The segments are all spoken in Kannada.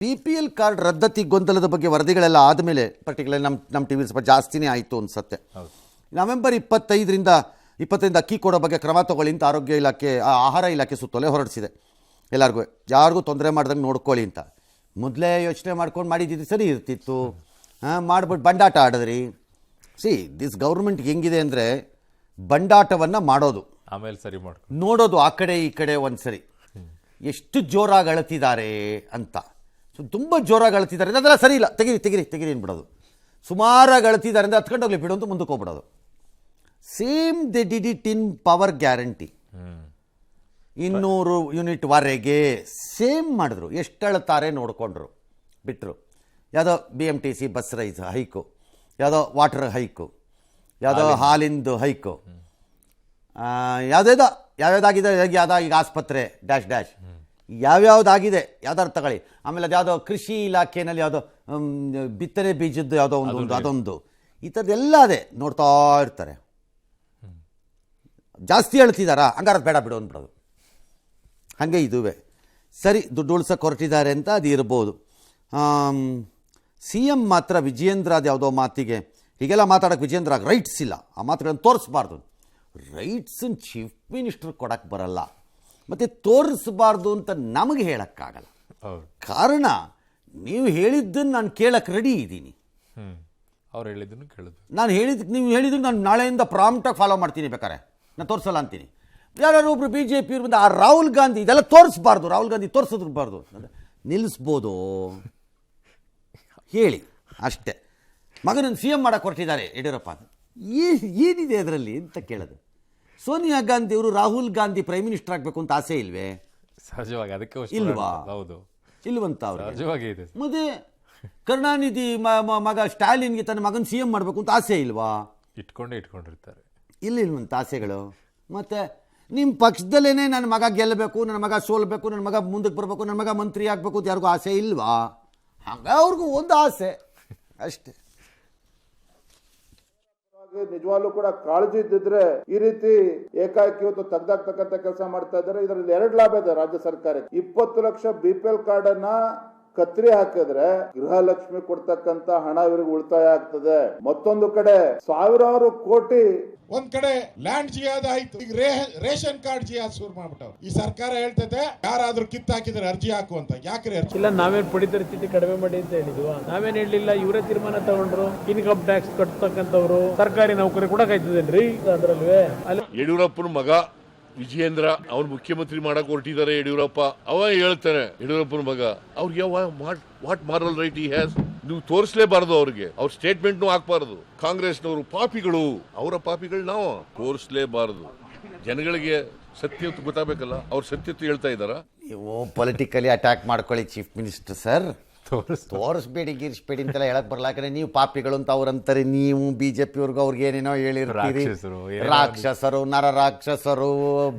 BPL ಕಾರ್ಡ್ ರದ್ದತಿ ಗೊಂದಲದ ಬಗ್ಗೆ ವರದಿಗಳೆಲ್ಲ ಆದಮೇಲೆ ಪರ್ಟಿಕ್ಯುಲರ್ ನಮ್ಮ ಟಿ ವಿ ಸ್ವಲ್ಪ ಜಾಸ್ತಿನೇ ಆಯಿತು ಅನ್ಸುತ್ತೆ. ನವೆಂಬರ್ 25ರಿಂದ ಅಕ್ಕಿ ಕೊಡೋ ಬಗ್ಗೆ ಕ್ರಮ ತಗೊಳ್ಳಿ ಅಂತ ಆರೋಗ್ಯ ಇಲಾಖೆ ಆಹಾರ ಇಲಾಖೆ ಸುತ್ತೋಲೆ ಹೊರಡಿಸಿದೆ. ಯಾರಿಗೂ ತೊಂದರೆ ಮಾಡ್ದಂಗೆ ನೋಡ್ಕೊಳ್ಳಿ ಅಂತ. ಮೊದಲೇ ಯೋಚನೆ ಮಾಡ್ಕೊಂಡು ಮಾಡಿದ್ದು ಸರಿ ಇರ್ತಿತ್ತು. ಮಾಡ್ಬಿಟ್ಟು ಬಂಡಾಟ ಆಡಿದ್ರಿ. ದಿಸ್ ಗೌರ್ಮೆಂಟ್ ಹೆಂಗಿದೆ ಅಂದರೆ ಬಂಡಾಟವನ್ನು ಮಾಡೋದು, ಆಮೇಲೆ ಸರಿ ನೋಡೋದು ಆ ಕಡೆ ಈ ಕಡೆ ಒಂದು ಸರಿ ಎಷ್ಟು ಜೋರಾಗಿ ಅಳತಿದ್ದಾರೆ ಅಂತ. ತುಂಬ ಜೋರಾಗಿ ಅಳ್ತಿದ್ದಾರೆ ಅದೆಲ್ಲ ಸರಿ ಇಲ್ಲ, ತೆಗಿರಿ ಅಂದ್ಬಿಡೋದು. ಸುಮಾರಾಗಿ ಅಳ್ತಿದ್ದಾರೆ ಅಂದರೆ ಹತ್ಕೊಂಡೋಗ್ಲಿ ಬಿಡು ಅಂತ ಮುಂದಕ್ಕೆ ಹೋಗ್ಬಿಡೋದು. Same they did it in power guarantee. 200 ಯೂನಿಟ್ವರೆಗೆ ಸೇಮ್ ಮಾಡಿದ್ರು. ಎಷ್ಟು ಅಳ್ತಾರೆ ನೋಡಿಕೊಂಡ್ರು, ಬಿಟ್ಟರು. ಯಾವುದೋ BMTC ಬಸ್ ರೈಸ್ ಹೈಕು, ಯಾವುದೋ ವಾಟರ್ ಹೈಕು, ಯಾವುದೋ ಹಾಲಿಂದು ಹೈಕು, ಯಾವ್ಯಾವ್ದಾಗಿದೆ ಈಗ ಆಸ್ಪತ್ರೆ ಡ್ಯಾಶ್ ಯಾವ್ಯಾವ್ದಾಗಿದೆ ಯಾವ್ದಾರು ತಗೊಳ್ಳಿ. ಆಮೇಲೆ ಅದು ಯಾವುದೋ ಕೃಷಿ ಇಲಾಖೆಯಲ್ಲಿ ಯಾವುದೋ ಬಿತ್ತನೆ ಬೀಜದ್ದು ಯಾವುದೋ ಅದೊಂದು ಈ ಥರದ್ದೆಲ್ಲ ಅದೇ ನೋಡ್ತಾ ಇರ್ತಾರೆ. ಜಾಸ್ತಿ ಹೇಳ್ತಿದ್ದಾರಾ ಹಂಗಾರೆ ಬೇಡ ಬಿಡು ಅಂದ್ಬಿಡೋದು. ಹಾಗೆ ಇದುವೇ ಸರಿ ದುಡ್ಡು ಉಳ್ಸಕ್ಕೆ ಹೊರಟಿದ್ದಾರೆ ಅಂತ ಅದು ಇರ್ಬೋದು. CM ಮಾತ್ರ ವಿಜಯೇಂದ್ರದ ಯಾವುದೋ ಮಾತಿಗೆ ಹೀಗೆಲ್ಲ ಮಾತಾಡೋಕ್ಕೆ ವಿಜಯೇಂದ್ರ ರೈಟ್ಸ್ ಇಲ್ಲ, ಆ ಮಾತುಗಳನ್ನು ತೋರಿಸ್ಬಾರ್ದು. ರೈಟ್ಸನ್ನು ಚೀಫ್ ಮಿನಿಸ್ಟರ್ ಕೊಡೋಕ್ಕೆ ಬರಲ್ಲ, ಮತ್ತು ತೋರಿಸಬಾರ್ದು ಅಂತ ನಮಗೆ ಹೇಳೋಕ್ಕಾಗಲ್ಲ. ಕಾರಣ ನೀವು ಹೇಳಿದ್ದನ್ನು ನಾನು ಕೇಳಕ್ಕೆ ರೆಡಿ ಇದ್ದೀನಿ. ಅವ್ರು ಹೇಳಿದ್ದನ್ನು ಕೇಳೋದು, ನಾನು ನೀವು ಹೇಳಿದ್ದನ್ನು ನಾನು ನಾಳೆಯಿಂದ ಪ್ರಾಂಪ್ಟಾಗಿ ಫಾಲೋ ಮಾಡ್ತೀನಿ. ಬೇಕಾರೆ ನಾನು ತೋರಿಸಲ್ಲ ಅಂತೀನಿ. ಯಾರು ಒಬ್ಬರು BJP ಇವ್ರು ಬಂದು ಆ ರಾಹುಲ್ ಗಾಂಧಿ ಇದೆಲ್ಲ ತೋರಿಸ್ಬಾರ್ದು, ರಾಹುಲ್ ಗಾಂಧಿ ತೋರಿಸೋದ್ಬಾರ್ದು, ನಿಲ್ಲಿಸ್ಬೋದು ಹೇಳಿ ಅಷ್ಟೇ. ಮಗನನ್ನು CM ಮಾಡಕ್ಕೆ ಹೊರಟಿದ್ದಾರೆ ಯಡಿಯೂರಪ್ಪ. ಏನಿದೆ ಅದರಲ್ಲಿ ಅಂತ ಕೇಳೋದು. ಸೋನಿಯಾ ಗಾಂಧಿ ಅವರು ರಾಹುಲ್ ಗಾಂಧಿ ಪ್ರೈಮ್ ಮಿನಿಸ್ಟರ್ ಆಗಬೇಕು ಅಂತ ಆಸೆ ಇಲ್ವೇ? ಸಹಜವಾಗಿ ಅದಕ್ಕೆ ಇಲ್ವಾ? ಹೌದು, ಇಲ್ವಂತ ಅವರು. ಸಹಜವಾಗಿ ಇದೆ. ಮತ್ತೆ ಕರುಣಾನಿಧಿ ಮಗ ಸ್ಟಾಲಿನ್ಗೆ ತನ್ನ ಮಗನ CM ಮಾಡಬೇಕು ಅಂತ ಆಸೆ ಇಲ್ವಾ? ಇಟ್ಕೊಂಡಿರ್ತಾರೆ. ಇಲ್ವಂತ ಆಸೆಗಳು. ಮತ್ತೆ ನಿಮ್ಮ ಪಕ್ಷದಲ್ಲೇ ನನ್ನ ಮಗ ಗೆಲ್ಲಬೇಕು, ನನ್ನ ಮಗ ಸೋಲ್ಬೇಕು, ನನ್ನ ಮಗ ಮುಂದಕ್ಕೆ ಬರಬೇಕು, ನನ್ನ ಮಗ ಮಂತ್ರಿ ಆಗಬೇಕು ಅಂತ ಯಾರಿಗೂ ಆಸೆ ಇಲ್ವಾ? ಹಂಗ ಅವ್ರಿಗೂ ಒಂದು ಆಸೆ ಅಷ್ಟೇ. ನಿಜವಾಗ್ಲೂ ಕೂಡ ಕಾಳಜಿ ಇದ್ದಿದ್ರೆ ಈ ರೀತಿ ಏಕಾಏಕಿ ಇವತ್ತು ತೆಗ್ದಾಕ್ತಕ್ಕಂಥ ಕೆಲಸ ಮಾಡ್ತಾ ಇದ್ದಾರೆ. ಇದರಲ್ಲಿ 2 ಲಾಭ ಇದೆ ರಾಜ್ಯ ಸರ್ಕಾರಕ್ಕೆ. 20 ಲಕ್ಷ BPL ಕಾರ್ಡ್ ಅನ್ನ ಕತ್ರಿ ಹಾಕಿದ್ರೆ ಗೃಹಲಕ್ಷ್ಮಿ ಕೊಡ್ತಕ್ಕಂತ ಹಣ ಇವರಿಗೆ ಉಳಿತಾಯ ಆಗ್ತದೆ. ಮತ್ತೊಂದು ಕಡೆ ಸಾವಿರಾರು ಕೋಟಿ ಒಂದ್ ಕಡೆ ಲ್ಯಾಂಡ್ ಜಿಯಾದ ಆಯ್ತು, ಈಗ ರೇಷನ್ ಕಾರ್ಡ್ ಜಿಯಾದ ಶುರು ಮಾಡ್ಬಿಟ್ಟವ್ರು. ಈ ಸರ್ಕಾರ ಹೇಳ್ತದೆ ಯಾರಾದ್ರೂ ಕಿತ್ತಾಕಿದ್ರೆ ಅರ್ಜಿ ಹಾಕು ಅಂತ. ಯಾಕ್ರಿ ಅರ್ಜಿ ಇಲ್ಲ? ನಾವೇನ್ ಪಡಿತರ ಚೀಟಿ ಕಡಿಮೆ ಮಾಡಿ ಅಂತ ಹೇಳಿದ್ವಾ? ನಾವೇನ್ ಹೇಳಲಿಲ್ಲ, ಇವರೇ ತೀರ್ಮಾನ ತಗೊಂಡ್ರು. ಇನ್ಕಮ್ ಟ್ಯಾಕ್ಸ್ ಕಟ್ಟತಕ್ಕಂಥವ್ರು ಸರ್ಕಾರಿ ನೌಕರಿ ಕೂಡ ಕಾಯ್ತದೇನ್ರಿ ಅದರಲ್ವೇ? ಯಡಿಯೂರಪ್ಪನ ಮಗ ವಿಜಯೇಂದ್ರ ಅವ್ರು ಮುಖ್ಯಮಂತ್ರಿ ಮಾಡಕ್ ಹೊರಟಿದ್ದಾರೆ. ಯಡಿಯೂರಪ್ಪ ಅವ ಹೇಳ್ತಾನೆ, ಯಡಿಯೂರಪ್ಪನ ಮಗ ಅವ್ರಿಗೆ ವಾಟ್ ಮಾರಲ್ ರೈಟ್ ಈ ಹ್ಯಾಸ್? ನೀವು ತೋರಿಸಲೇಬಾರದು ಅವ್ರಿಗೆ, ಅವ್ರ ಸ್ಟೇಟ್ಮೆಂಟ್ನು ಹಾಕ್ಬಾರದು. ಕಾಂಗ್ರೆಸ್ನವರು ಪಾಪಿಗಳು, ಅವರ ಪಾಪಿಗಳು ನಾವು ತೋರಿಸಲೇಬಾರದು. ಜನಗಳಿಗೆ ಸತ್ಯತೆ ಗೊತ್ತಾಗಬೇಕಲ್ಲ, ಅವ್ರ ಸತ್ಯತೆ ಹೇಳ್ತಾ ಇದ್ದಾರಾ? ನೀವು ಪೊಲಿಟಿಕಲಿ ಅಟ್ಯಾಕ್ ಮಾಡ್ಕೊಳ್ಳಿ ಚೀಫ್ ಮಿನಿಸ್ಟರ್ ಸರ್. ತೋರಿಸ್ಬೇಡಿ ಗಿರಿಸ್ಬೇಡಿ ಅಂತೆಲ್ಲ ಹೇಳಕ್ ಬರ್ಲಾಕಂದ್ರೆ ನೀವು ಪಾಪಿಗಳು ಅಂತ ಅವ್ರಂತಾರೆ. ನೀವು BJP ಅವ್ರಿಗೂ ಅವ್ರಿಗೆ ಏನೇನೋ ಹೇಳಿರ್ತೀರಿ. ರಾಕ್ಷಸರು, ನರ ರಾಕ್ಷಸರು,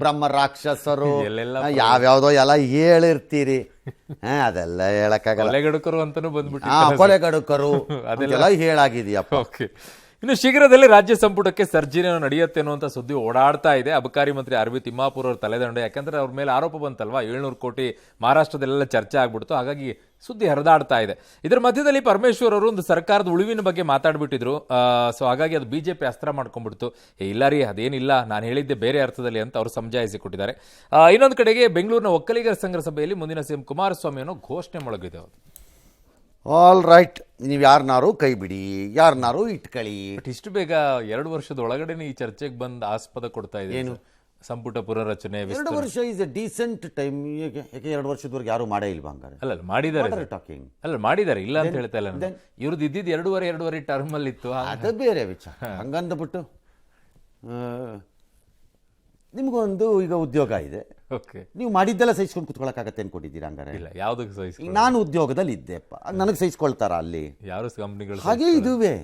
ಬ್ರಹ್ಮ ರಾಕ್ಷಸರು, ಯಾವ್ಯಾವ್ದೋ ಎಲ್ಲ ಹೇಳಿರ್ತೀರಿ. ಅದೆಲ್ಲ ಹೇಳಕ್ಕಾಗಲ್ಲ. ಕೊಲೆಗಡುಕರು ಅಂತಾನು ಬಂದ್ಬಿಟ್ಟು, ಕೊಲೆಗಡುಕರು ಅದೆಲ್ಲ ಹೇಳಾಗಿದೆಯಪ್ಪ. ಇನ್ನು ಶೀಘ್ರದಲ್ಲಿ ರಾಜ್ಯ ಸಂಪುಟಕ್ಕೆ ಸರ್ಜರಿ ನಡೆಯುತ್ತೆ ಅನ್ನುವಂಥ ಸುದ್ದಿ ಓಡಾಡ್ತಾ ಇದೆ. ಅಬಕಾರಿ ಮಂತ್ರಿ ಆರ್.ವಿ. ತಿಮ್ಮಾಪುರ್ ಅವ್ರ ತಲೆದಂಡ. ಯಾಕಂದ್ರೆ ಅವ್ರ ಮೇಲೆ ಆರೋಪ ಬಂತಲ್ವಾ, 700 ಕೋಟಿ ಮಹಾರಾಷ್ಟ್ರದಲ್ಲೆಲ್ಲ ಚರ್ಚೆ ಆಗ್ಬಿಡ್ತು. ಹಾಗಾಗಿ ಸುದ್ದಿ ಹರಿದಾಡ್ತಾ ಇದೆ. ಇದರ ಮಧ್ಯದಲ್ಲಿ ಪರಮೇಶ್ವರ್ ಅವರು ಒಂದು ಸರ್ಕಾರದ ಉಳಿವಿನ ಬಗ್ಗೆ ಮಾತಾಡ್ಬಿಟ್ಟಿದ್ರು. ಸೊ ಹಾಗಾಗಿ ಅದು BJP ಅಸ್ತ್ರ ಮಾಡ್ಕೊಂಡ್ಬಿಡ್ತು. ಇಲ್ಲ ರೀ, ಅದೇನಿಲ್ಲ, ನಾನು ಹೇಳಿದ್ದೆ ಬೇರೆ ಅರ್ಥದಲ್ಲಿ ಅಂತ ಅವರು ಸಮಜಾಯಿಸಿ ಕೊಟ್ಟಿದ್ದಾರೆ. ಇನ್ನೊಂದು ಕಡೆಗೆ ಬೆಂಗಳೂರಿನ ಒಕ್ಕಲಿಗರ ಸಂಘ ಸಭೆಯಲ್ಲಿ ಮುಂದಿನ CM ಕುಮಾರಸ್ವಾಮಿ ಅನ್ನೋ ಘೋಷಣೆ ಮೊಳಗಿದೆ. ಅವರು ಆಲ್ ರೈಟ್, ನೀವು ಯಾರನ್ನಾರು ಕೈ ಬಿಡಿ, ಯಾರನ್ನಾರು ಇಟ್ಕೊಳ್ಳಿ. ಬಟ್ ಇಷ್ಟು ಬೇಗ 2 ವರ್ಷದ ಒಳಗಡೆ ಈ ಚರ್ಚೆಗೆ ಬಂದು ಆಸ್ಪದ ಕೊಡ್ತಾ ಇದೆ. ಏನು ಸಂಪುಟ ಪುನರಚನೆ? 2 ವರ್ಷ ಇಸ್ ಎ ಡೀಸೆಂಟ್ ಟೈಮ್. ಯಾಕೆ 2 ವರ್ಷದವರೆಗೆ ಯಾರು ಮಾಡೇ ಇಲ್ವಾ? ಹಂಗಾರೆ ಅಲ್ಲ, ಮಾಡಿದ್ದಾರೆ. ಟಾಕಿಂಗ್ ಅಲ್ಲ, ಮಾಡಿದ್ದಾರೆ, ಇಲ್ಲ ಅಂತ ಹೇಳ್ತಾ ಇಲ್ಲ. ಇವ್ರದ್ದು ಇದ್ದಿದ್ದು 2.5 ಟರ್ಮ್ ಅಲ್ಲಿ ಇತ್ತು. ಅದು ಬೇರೆ ವಿಚಾರ. ಹಂಗಂದ್ಬಿಟ್ಟು ನಿಮ್ಗೊಂದು ಈಗ ಉದ್ಯೋಗ ಇದೆ, ನೀವು ಮಾಡಿದ್ದೆಲ್ಲ ಸಹಿಸ್ಕೊಂಡು ಕುತ್ಕೊಳ್ಳೋಕ್ಕಾಗತ್ತೆ ಅನ್ಕೊಂಡಿದ್ದೀರಾ? ಹಂಗಾರೆ ಇಲ್ಲ, ಯಾವುದಕ್ಕೆ ಸಹಿಸ್ಕೊಂಡು? ನಾನು ಉದ್ಯೋಗದಲ್ಲಿ ಇದ್ದೆಪ್ಪ, ನನಗೆ ಸಹಿಸ್ಕೊಳ್ತಾರ ಅಲ್ಲಿ? ಯಾರು ಕಂಪ್ನಿಗಳು ಹಾಗೆ ಇದುವೇ.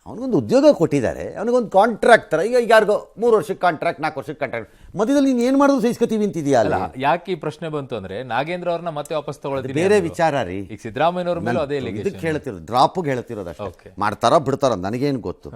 ಅವನಿಗೊಂದು ಉದ್ಯೋಗ ಕೊಟ್ಟಿದ್ದಾರೆ, ಅವನಿಗೊಂದು ಕಾಂಟ್ರಾಕ್ಟ್ ಥರ. ಈಗ ಯಾರಿಗೋ 3 ವರ್ಷಕ್ಕೆ ಕಾಂಟ್ರಾಕ್ಟ್, 4 ವರ್ಷಕ್ಕೆ ಕಾಂಟ್ರಾಕ್ಟ್, ಮಧ್ಯದಲ್ಲಿ ನೀನು ಏನು ಮಾಡೋದು ಸಹಿಸ್ಕೊತೀವಿ ಅಂತಿದೆಯಾ? ಅಲ್ಲ, ಯಾಕೆ ಈ ಪ್ರಶ್ನೆ ಬಂತು ಅಂದ್ರೆ ನಾಗೇಂದ್ರ ಅವ್ರನ್ನ ಮತ್ತೆ ವಾಪಸ್ ತಗೊಳ್ಳೋದು ಬೇರೆ ವಿಚಾರ ರೀ. ಈಗ ಸಿದ್ದರಾಮಯ್ಯನವ್ರ ಮೇಲೆ ಅದೇ ಇದಕ್ಕೆ ಹೇಳ್ತಿರೋದು, ಡ್ರಾಪ್ಗೆ ಹೇಳ್ತಿರೋದು ಅಷ್ಟೇ. ಮಾಡ್ತಾರೋ ಬಿಡ್ತಾರೋ ನನಗೇನು ಗೊತ್ತು.